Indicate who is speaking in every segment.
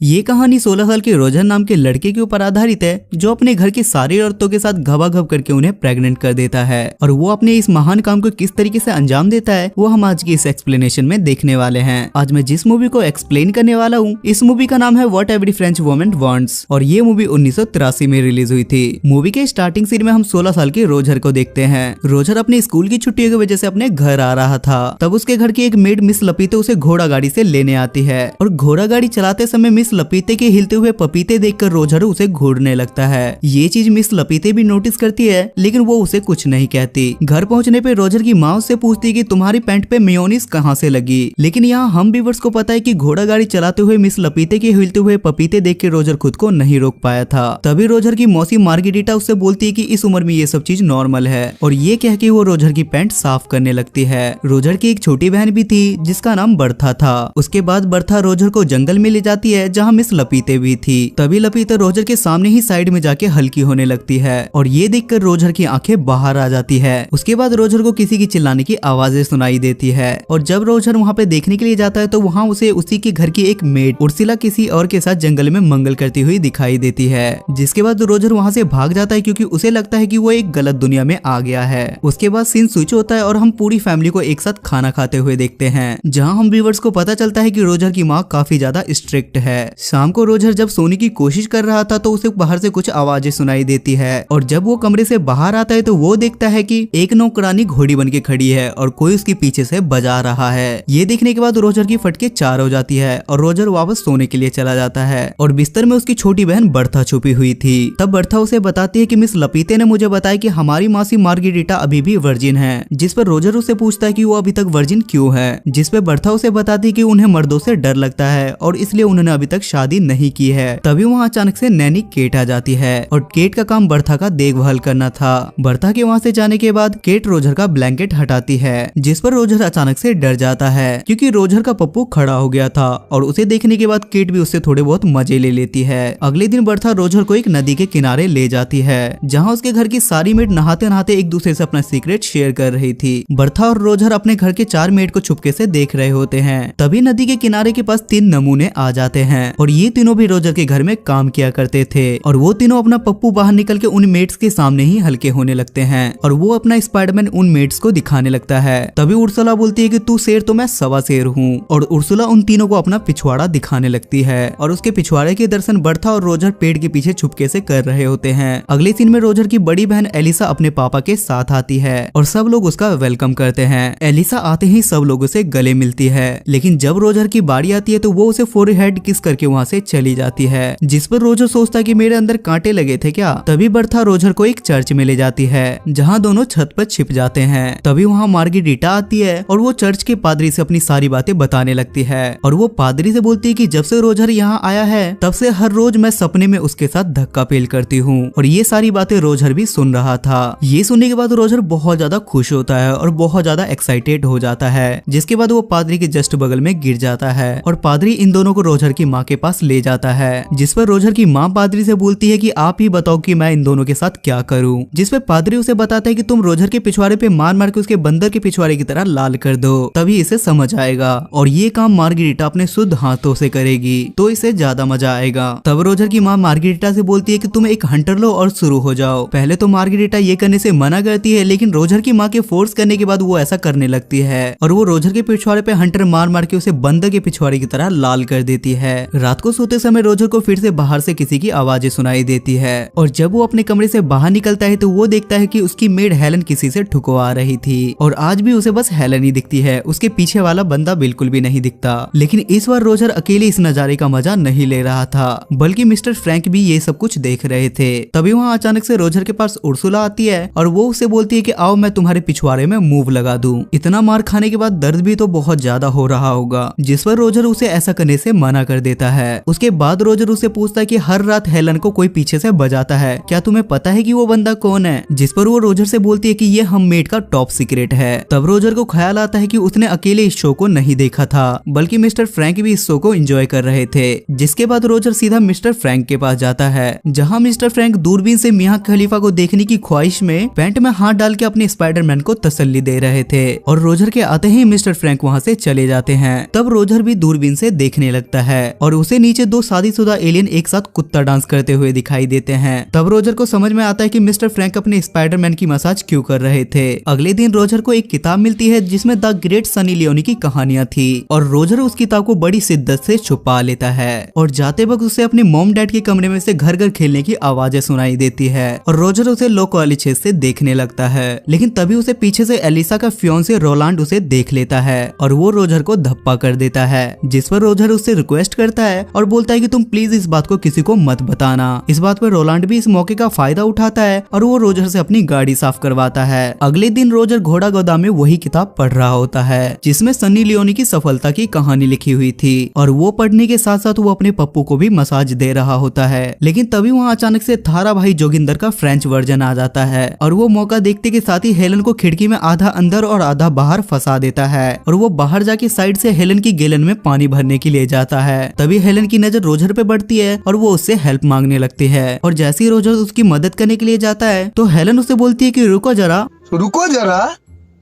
Speaker 1: ये कहानी 16 साल के रोजर नाम के लड़के के ऊपर आधारित है जो अपने घर की सारी औरतों के साथ घबाघब करके उन्हें प्रेग्नेंट कर देता है और वो अपने इस महान काम को किस तरीके से अंजाम देता है वो हम आज की इस एक्सप्लेनेशन में देखने वाले हैं। आज मैं जिस मूवी को एक्सप्लेन करने वाला हूँ इस मूवी का नाम है what every French woman wants और ये मूवी 1983 में रिलीज हुई थी। मूवी के स्टार्टिंग सीन में हम 16 साल के रोजर को देखते हैं। रोजर अपने स्कूल की छुट्टियों की वजह से अपने घर आ रहा था, तब उसके घर की एक मेड मिस लपीते उसे घोड़ा गाड़ी से लेने आती है और घोड़ा गाड़ी चलाते समय मिस लपीते के हिलते हुए पपीते देखकर रोजर उसे घूरने लगता है। ये चीज मिस लपीते भी नोटिस करती है लेकिन वो उसे कुछ नहीं कहती। घर पहुंचने पे रोजर की माँ उससे पूछती है कि तुम्हारी पैंट पे मेयोनीज कहाँ से लगी, लेकिन यहाँ हम व्यूअर्स को पता है कि घोड़ा गाड़ी चलाते हुए मिस लपीते के हिलते हुए पपीते देख के रोजर खुद को नहीं रोक पाया था। तभी रोजर की मौसी मार्गेरिटा उससे बोलती है कि इस उम्र में ये सब चीज नॉर्मल है और ये कह के वो रोजर की पैंट साफ करने लगती है। रोजर की एक छोटी बहन भी थी जिसका नाम बर्था था। उसके बाद बर्था रोजर को जंगल में ले जाती है जहाँ मिस लपीते भी थी। तभी लपीते रोजर के सामने ही साइड में जाके हल्की होने लगती है और ये देखकर रोजर की आंखें बाहर आ जाती है। उसके बाद रोजर को किसी की चिल्लाने की आवाजें सुनाई देती है और जब रोजर वहाँ पे देखने के लिए जाता है तो वहाँ उसे उसी के घर की एक मेड उर्सिला किसी और के साथ जंगल में मंगल करती हुई दिखाई देती है। जिसके बाद रोजर वहाँ से भाग जाता है क्योंकि उसे लगता है कि वो एक गलत दुनिया में आ गया है। उसके बाद सीन स्विच होता है और हम पूरी फैमिली को एक साथ खाना खाते हुए देखते हैं, जहाँ हम व्यूअर्स को पता चलता है कि रोजर की माँ काफी ज्यादा स्ट्रिक्ट है। शाम को रोजर जब सोने की कोशिश कर रहा था तो उसे बाहर से कुछ आवाजें सुनाई देती है और जब वो कमरे से बाहर आता है तो वो देखता है कि एक नौकरानी घोड़ी बन के खड़ी है और कोई उसके पीछे से बजा रहा है। ये देखने के बाद रोजर की फटके चार हो जाती है और रोजर वापस सोने के लिए चला जाता है और बिस्तर में उसकी छोटी बहन बर्था छुपी हुई थी। तब बर्था उसे बताती है कि मिस लपीते ने मुझे बताया कि हमारी मासी मार्गेरिटा अभी भी वर्जिन है, जिस पर रोजर उसे पूछता है कि वो अभी तक वर्जिन क्यों है, जिस पे बर्था उसे बताती है कि उन्हें मर्दों से डर लगता है और इसलिए उन्होंने अभी तक शादी नहीं की है। तभी वहाँ अचानक से नैनी केट आ जाती है और केट का काम बर्था का देखभाल करना था। बर्था के वहाँ से जाने के बाद केट रोजर का ब्लैंकेट हटाती है, जिस पर रोजर अचानक से डर जाता है क्योंकि रोजर का पप्पू खड़ा हो गया था और उसे देखने के बाद केट भी उससे थोड़े बहुत मजे ले लेती है। अगले दिन बर्था रोजर को एक नदी के किनारे ले जाती है जहाँ उसके घर की सारी मेड नहाते नहाते एक दूसरे से अपना सीक्रेट शेयर कर रही थी। बर्था और रोजर अपने घर के 4 मेड को छुपके से देख रहे होते हैं। तभी नदी के किनारे के पास 3 नमूने आ जाते हैं और ये तीनों भी रोजर के घर में काम किया करते थे और वो तीनों अपना पप्पू बाहर निकल के उन मेड्स के सामने ही हल्के होने लगते हैं और वो अपना स्पाइडरमैन उन मेड्स को दिखाने लगता है। तभी उर्सुला बोलती है कि तू शेर तो मैं सवा शेर हूँ और उर्सुला उन तीनों को अपना पिछवाड़ा दिखाने लगती है और उसके पिछवाड़े के दर्शन बर्था और रोजर पेड़ के पीछे छुपके से कर रहे होते हैं। अगले सीन में रोजर की बड़ी बहन एलिसा अपने पापा के साथ आती है और सब लोग उसका वेलकम करते हैं। एलिसा आते ही सब लोगों से गले मिलती है, लेकिन जब रोजर की बारी आती है तो वो उसे फोरहेड किस करके वहाँ से चली जाती है, जिस पर रोजर सोचता है कि मेरे अंदर कांटे लगे थे क्या। तभी बर्था रोजर को एक चर्च में ले जाती है जहाँ दोनों छत पर छिप जाते हैं। तभी वहाँ मार्गेरिटा आती है और वो चर्च के पादरी से अपनी सारी बातें बताने लगती है और वो पादरी से बोलती है कि जब से रोजर यहाँ आया है तब से हर रोज मैं सपने में उसके साथ धक्का पेल करती हूँ और ये सारी बातें रोजर भी सुन रहा था। ये सुनने के बाद रोजर बहुत ज्यादा खुश होता है और बहुत ज्यादा एक्साइटेड हो जाता है, जिसके बाद वो पादरी के जस्ट बगल में गिर जाता है और पादरी इन दोनों को रोजर की माँ के पास ले जाता है, जिस पर रोजर की माँ पादरी से बोलती है कि आप ही बताओ कि मैं इन दोनों के साथ क्या करूं। जिस पे पादरी उसे बताता है कि तुम रोजर के पिछवाड़े पे मार मार के उसके बंदर के पिछवाड़े की तरह लाल कर दो, तभी इसे समझ आएगा और ये काम मार्गेरिटा अपने शुद्ध हाथों से करेगी तो इसे ज्यादा मजा आएगा। तब रोजर की माँ मार्गेरिटा से बोलती है कि तुम एक हंटर लो और शुरू हो जाओ। पहले तो मार्गेरिटा ये करने से मना करती है, लेकिन रोजर की माँ के फोर्स करने के बाद वो ऐसा करने लगती है और वो रोजर के पिछवाड़े पे हंटर मार मार के उसे बंदर के पिछवाड़े की तरह लाल कर देती है। रात को सोते समय रोजर को फिर से बाहर से किसी की आवाजें सुनाई देती है और जब वो अपने कमरे से बाहर निकलता है तो वो देखता है कि उसकी मेड हेलन किसी से ठुकवा रही थी और आज भी उसे बस हेलन ही दिखती है, उसके पीछे वाला बंदा बिल्कुल भी नहीं दिखता। लेकिन इस बार रोजर अकेले इस नजारे का मजा नहीं ले रहा था, बल्कि मिस्टर फ्रैंक भी ये सब कुछ देख रहे थे। तभी वहाँ अचानक से रोजर के पास उर्सुला आती है और वो उसे बोलती है कि आओ मैं तुम्हारे पिछवाड़े में मूव लगा दूं। इतना मार खाने के बाद दर्द भी तो बहुत ज्यादा हो रहा होगा, जिस पर रोजर उसे ऐसा करने से मना कर देता है। उसके बाद रोजर उसे पूछता है कि हर रात हेलन को कोई पीछे से बजाता है, क्या तुम्हें पता है कि वो बंदा कौन है। जिस पर वो रोजर से बोलती है कि ये हम मेड का टॉप सीक्रेट है। तब रोजर को ख्याल आता है कि उसने अकेले इस शो को नहीं देखा था, बल्कि मिस्टर फ्रैंक भी इस शो को एंजॉय कर रहे थे। जिसके बाद रोजर सीधा मिस्टर फ्रैंक के पास जाता है, जहाँ मिस्टर फ्रैंक दूरबीन से मियां खलीफा को देखने की ख्वाहिश में पैंट में हाथ डाल के अपने स्पाइडरमैन को तसल्ली दे रहे थे और रोजर के आते ही मिस्टर फ्रैंक वहाँ से चले जाते हैं। तब रोजर भी दूरबीन से देखने लगता है और उसे नीचे दो शादीशुदा एलियन एक साथ कुत्ता डांस करते हुए दिखाई देते हैं। तब रोजर को समझ में आता है कि मिस्टर फ्रैंक अपने स्पाइडरमैन की मसाज क्यों कर रहे थे। अगले दिन रोजर को एक किताब मिलती है जिसमें द ग्रेट सनी लियोनी की कहानियां थी और रोजर उस किताब को बड़ी शिद्दत से छुपा लेता है और जाते वक्त उसे अपने मॉम डैड के कमरे में से घर घर खेलने की आवाजें सुनाई देती है और रोजर उसे लो वाली छेद से देखने लगता है। लेकिन तभी उसे पीछे से एलिसा का फियोंसे रोलांड उसे देख लेता है और वो रोजर को धप्पा कर देता है, जिस पर रोजर उससे रिक्वेस्ट करता है और बोलता है कि तुम प्लीज इस बात को किसी को मत बताना। इस बात पर रोलांड भी इस मौके का फायदा उठाता है और वो रोजर से अपनी गाड़ी साफ करवाता है। अगले दिन रोजर घोड़ा गोदाम में वही किताब पढ़ रहा होता है जिसमें सनी लियोनी की सफलता की कहानी लिखी हुई थी और वो पढ़ने के साथ साथ वो अपने पप्पू को भी मसाज दे रहा होता है। लेकिन तभी वहाँ अचानक से थारा भाई जोगिंदर का फ्रेंच वर्जन आ जाता है और वो मौका देखते के साथ ही हेलन को खिड़की में आधा अंदर और आधा बाहर फंसा देता है और वो बाहर जाके साइड से हेलन की गैलन में पानी भरने के लिए जाता है। तभी हेलन की नजर रोजर पे बढ़ती है और वो उससे हेल्प मांगने लगती है और जैसे ही रोजर उसकी मदद करने के लिए जाता है तो हेलन उसे बोलती है कि रुको जरा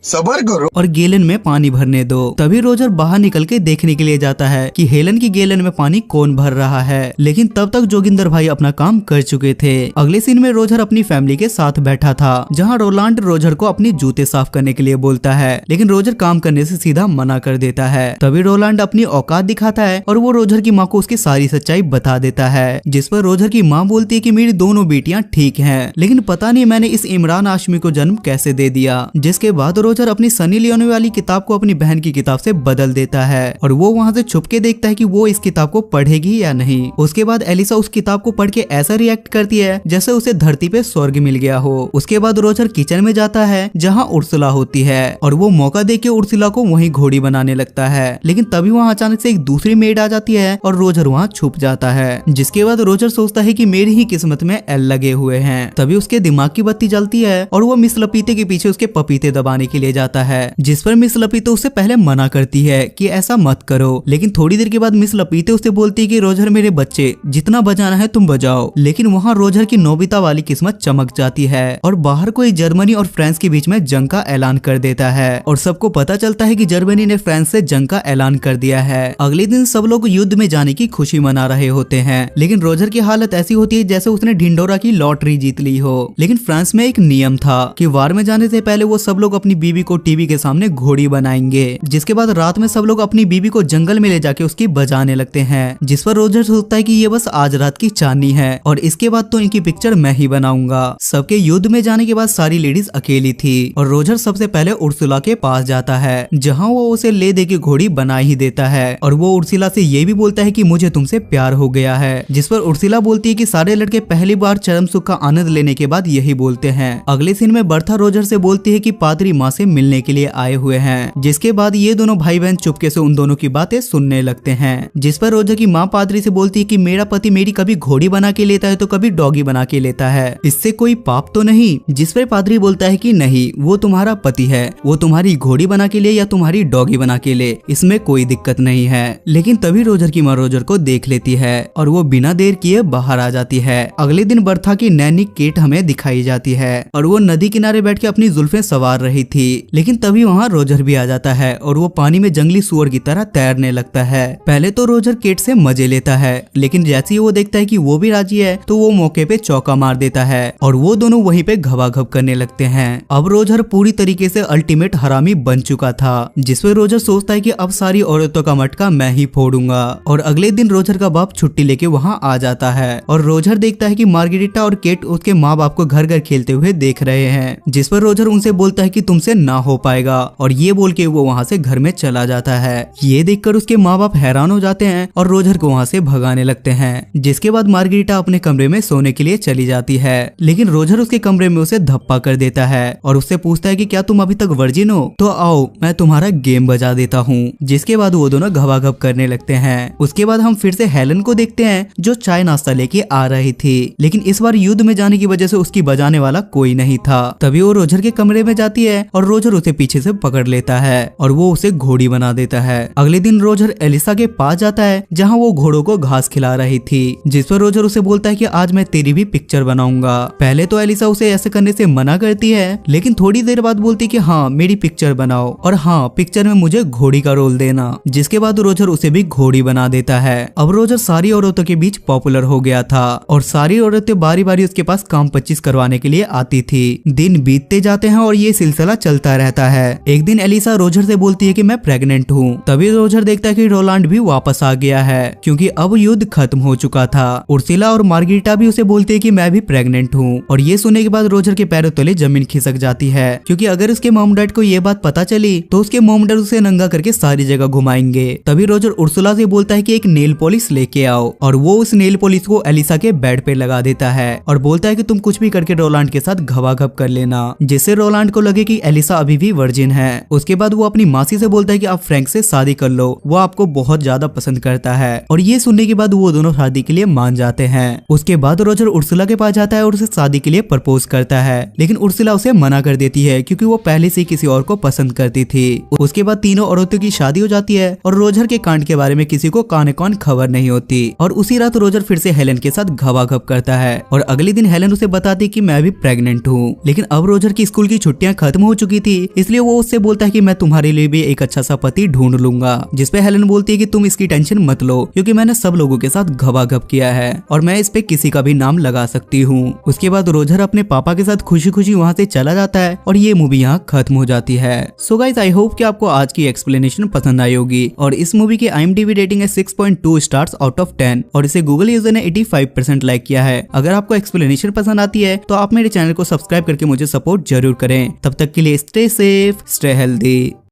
Speaker 1: सबर करो और गैलन में पानी भरने दो। तभी रोजर बाहर निकल के देखने के लिए जाता है कि हेलन की गैलन में पानी कौन भर रहा है, लेकिन तब तक जोगिंदर भाई अपना काम कर चुके थे। अगले सीन में रोजर अपनी फैमिली के साथ बैठा था जहां रोलांड रोजर को अपनी जूते साफ करने के लिए बोलता है, लेकिन रोजर काम करने से सीधा मना कर देता है। तभी रोलांड अपनी औकात दिखाता है और वो रोजर की माँ को उसकी सारी सच्चाई बता देता है, जिस पर रोजर की माँ बोलती है कि मेरी दोनों बेटियां ठीक हैं, लेकिन पता नहीं मैंने इस इमरान हाशमी को जन्म कैसे दे दिया। जिसके बाद रोजर अपनी सनी लियोनी वाली किताब को अपनी बहन की किताब से बदल देता है और वो वहाँ से छुप के देखता है कि वो इस किताब को पढ़ेगी या नहीं। उसके बाद एलिसा उस किताब को पढ़ के ऐसा रिएक्ट करती है जैसे उसे धरती पे स्वर्ग मिल गया हो। उसके बाद रोजर किचन में जाता है जहाँ उर्सुला होती है और वो मौका देख के उर्सुला को वहीं घोड़ी बनाने लगता है, लेकिन तभी वहाँ अचानक से एक दूसरी मेड आ जाती है और रोजर वहाँ छुप जाता है। जिसके बाद रोजर सोचता है कि मेरी ही किस्मत में एल लगे हुए हैं। तभी उसके दिमाग की बत्ती जलती है और वो मिस लपीते के पीछे उसके पपीते दबाने के लिए जाता है, जिस पर मिस लपीते उससे पहले मना करती है कि ऐसा मत करो। लेकिन थोड़ी देर के बाद मिस लपीते उससे बोलती है कि रोजर मेरे बच्चे जितना बजाना है तुम बजाओ। लेकिन वहाँ रोजर की नोबिता वाली किस्मत चमक जाती है और बाहर कोई जर्मनी और फ्रांस के बीच में जंग का ऐलान कर देता है और सबको पता चलता है कि जर्मनी ने फ्रांस से जंग का ऐलान कर दिया है। अगले दिन सब लोग युद्ध में जाने की खुशी मना रहे होते हैं, लेकिन रोजर की हालत ऐसी होती है जैसे उसने ढिंडोरा की लॉटरी जीत ली हो। लेकिन फ्रांस में एक नियम था कि वार में जाने से पहले वो सब लोग अपनी बीवी को टीवी के सामने घोड़ी बनाएंगे। जिसके बाद रात में सब लोग अपनी बीवी को जंगल में ले जाके उसकी बजाने लगते हैं, जिस पर रोजर सोचता है कि ये बस आज रात की चांदनी है और इसके बाद तो इनकी पिक्चर मैं ही बनाऊंगा। सबके युद्ध में जाने के बाद सारी लेडीज अकेली थी और रोजर सबसे पहले उर्सुला के पास जाता है जहाँ वो उसे ले दे के घोड़ी बना ही देता है और वो उर्सुला से ये भी बोलता है कि मुझे तुमसे प्यार हो गया है। जिस पर उर्सुला बोलती है कि सारे लड़के पहली बार चरम सुख का आनंद लेने के बाद यही बोलते हैं। अगले सीन में बर्था रोजर से बोलती है कि पादरी माँ से मिलने के लिए आए हुए हैं, जिसके बाद ये दोनों भाई बहन चुपके से उन दोनों की बातें सुनने लगते हैं। जिस पर रोजर की माँ पादरी से बोलती है कि मेरा पति मेरी कभी घोड़ी बना के लेता है तो कभी डॉगी बना के लेता है, इससे कोई पाप तो नहीं। जिस पर पादरी बोलता है कि नहीं, वो तुम्हारा पति है, वो तुम्हारी घोड़ी बना के ले या तुम्हारी डॉगी बना के ले, इसमें कोई दिक्कत नहीं है। लेकिन तभी रोजर की माँ रोजर को देख लेती है और वो बिना देर किए बाहर आ जाती है। अगले दिन बर्था की नैनी केट हमें दिखाई जाती है और वो नदी किनारे बैठ के अपनी जुल्फें सवार रही थी, लेकिन तभी वहाँ रोजर भी आ जाता है और वो पानी में जंगली सुअर की तरह तैरने लगता है। पहले तो रोजर केट से मजे लेता है, लेकिन जैसे ही वो देखता है कि वो भी राजी है तो वो मौके पे चौका मार देता है और वो दोनों वहीं पे घबाघब करने लगते हैं। अब रोजर पूरी तरीके से अल्टीमेट हरामी बन चुका था, जिसपे रोजर सोचता है कि अब सारी औरतों का मटका मैं ही फोड़ूंगा। और अगले दिन रोजर का बाप छुट्टी लेके वहाँ आ जाता है और रोजर देखता है कि मार्गरेटा और केट उसके माँ बाप को घर घर खेलते हुए देख रहे हैं, जिस पर रोजर उनसे बोलता है कि तुमसे ना हो पाएगा और ये बोल के वो वहाँ से घर में चला जाता है। ये देखकर उसके माँ बाप हैरान हो जाते हैं और रोजर को वहाँ से भगाने लगते हैं। जिसके बाद मार्गरेटा अपने कमरे में सोने के लिए चली जाती है, लेकिन रोजर उसके कमरे में उसे धप्पा कर देता है और उससे पूछता है कि क्या तुम अभी तक वर्जिन हो, तो आओ मैं तुम्हारा गेम बजा देता हूँ। जिसके बाद वो दोनों घबाघब करने लगते हैं। उसके बाद हम फिर से हेलन को देखते हैं जो चाय नाश्ता लेके आ रही थी, लेकिन इस बार युद्ध में जाने की वजह से उसकी बजाने वाला कोई नहीं था। तभी वो रोजर के कमरे में जाती है और और रोजर उसे पीछे से पकड़ लेता है और वो उसे घोड़ी बना देता है। अगले दिन रोजर एलिसा के पास जाता है जहाँ वो घोड़ों को घास खिला रही थी, जिस पर रोजर उसे बोलता है कि आज मैं तेरी भी पिक्चर बनाऊंगा। पहले तो एलिसा उसे ऐसे करने से मना करती है, लेकिन थोड़ी देर बाद बोलती कि हाँ मेरी पिक्चर बनाओ और हाँ पिक्चर में मुझे घोड़ी का रोल देना, जिसके बाद रोजर उसे भी घोड़ी बना देता है। अब रोजर सारी औरतों के बीच पॉपुलर हो गया था और सारी औरतें बारी बारी उसके पास काम 25 करवाने के लिए आती थी। दिन बीतते जाते हैं और ये सिलसिला चलता रहता है। एक दिन एलिसा रोजर से बोलती है कि मैं प्रेग्नेंट हूँ। तभी रोजर देखता है कि रोलांड भी वापस आ गया है क्योंकि अब युद्ध खत्म हो चुका था। उर्सिला और मार्गरीटा भी उसे बोलती है कि मैं भी प्रेग्नेंट हूँ और ये सुनने के बाद रोजर के पैरों तले जमीन खिसक जाती है क्योंकि अगर उसके मॉम डैड को ये बात पता चली तो उसके मॉम डैड उसे नंगा करके सारी जगह घुमाएंगे। तभी रोजर उर्सुला से बोलता है कि एक नेल पॉलिश लेके आओ और वो उस नेल पॉलिश को एलिसा के बेड पे लगा देता है और बोलता है कि तुम कुछ भी करके रोलांड के साथ घबाघब कर लेना, जिससे रोलांड को लगे कि एलिसा अभी भी वर्जिन है। उसके बाद वो अपनी मासी से बोलता है कि आप फ्रैंक से शादी कर लो, वो आपको बहुत ज्यादा पसंद करता है और ये सुनने के बाद वो दोनों शादी के लिए मान जाते हैं। उसके बाद रोजर उर्सुला के पास जाता है और उसे शादी के लिए प्रपोज करता है, लेकिन उर्सुला उसे मना कर देती है क्योंकि वो पहले से किसी और को पसंद करती थी। उसके बाद तीनों औरतों की शादी हो जाती है और रोजर के कांड के बारे में किसी को काने कौन खबर नहीं होती और उसी रात रोजर फिर से हेलन के साथ घबाघब करता है और अगले दिन हेलन उसे बताती कि मैं भी प्रेग्नेंट हूँ। लेकिन अब रोजर की स्कूल की छुट्टियां खत्म हो चुकी थी, इसलिए वो उससे बोलता है कि मैं तुम्हारे लिए भी एक अच्छा सा पति ढूंढ लूंगा, जिसपे हेलन बोलती है कि तुम इसकी टेंशन मत लो क्योंकि मैंने सब लोगों के साथ घबाघब किया है और मैं इस पे किसी का भी नाम लगा सकती हूँ। उसके बाद रोजर अपने पापा के साथ खुशी खुशी वहाँ से चला जाता है और ये मूवी यहाँ खत्म हो जाती है। सो गाइस आई होप कि आपको आज की एक्सप्लेनेशन पसंद आई होगी और इस मूवी की IMDb रेटिंग है 6.2 स्टार्स आउट ऑफ 10 और इसे गूगल यूजर ने 85% लाइक किया है। अगर आपको एक्सप्लेनेशन पसंद आती है तो आप मेरे चैनल को सब्सक्राइब करके मुझे सपोर्ट जरूर करें। तब तक के लिए स्टे सेफ, स्टे हेल्दी।